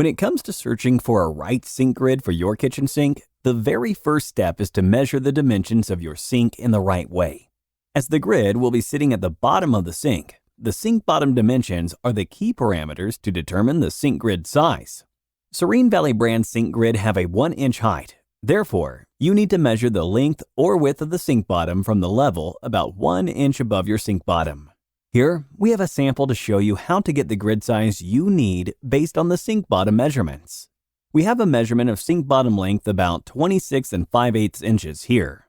When it comes to searching for a right sink grid for your kitchen sink, the very first step is to measure the dimensions of your sink in the right way. As the grid will be sitting at the bottom of the sink bottom dimensions are the key parameters to determine the sink grid size. Serene Valley brand sink grid have a 1-inch height. Therefore, you need to measure the length or width of the sink bottom from the level about 1 inch above your sink bottom. Here, we have a sample to show you how to get the grid size you need based on the sink bottom measurements. We have a measurement of sink bottom length about 26 5/8 inches here.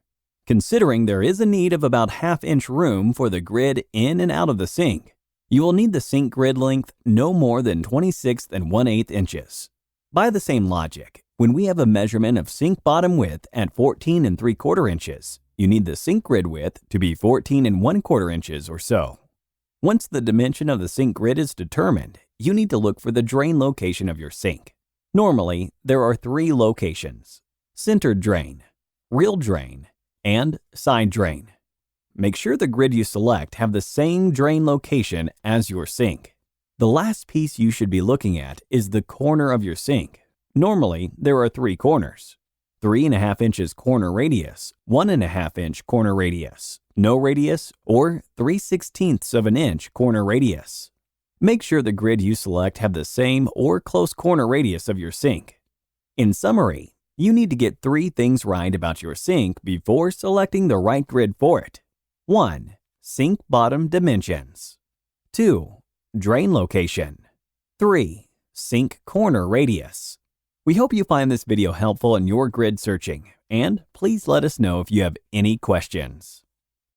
Considering there is a need of about ½ inch room for the grid in and out of the sink, you will need the sink grid length no more than 26 1/8 inches. By the same logic, when we have a measurement of sink bottom width at 14 3/4 inches, you need the sink grid width to be 14 1/4 inches or so. Once the dimension of the sink grid is determined, you need to look for the drain location of your sink. Normally, there are 3 locations: centered drain, real drain, and side drain. Make sure the grid you select have the same drain location as your sink. The last piece you should be looking at is the corner of your sink. Normally, there are 3 corners: 3½ inches corner radius, 1½ inch corner radius, no radius, or 3/16 of an inch corner radius. Make sure the grid you select have the same or close corner radius of your sink. In summary, you need to get 3 things right about your sink before selecting the right grid for it. 1. Sink bottom dimensions. 2. Drain location. 3. Sink corner radius. We hope you find this video helpful in your grid searching, and please let us know if you have any questions.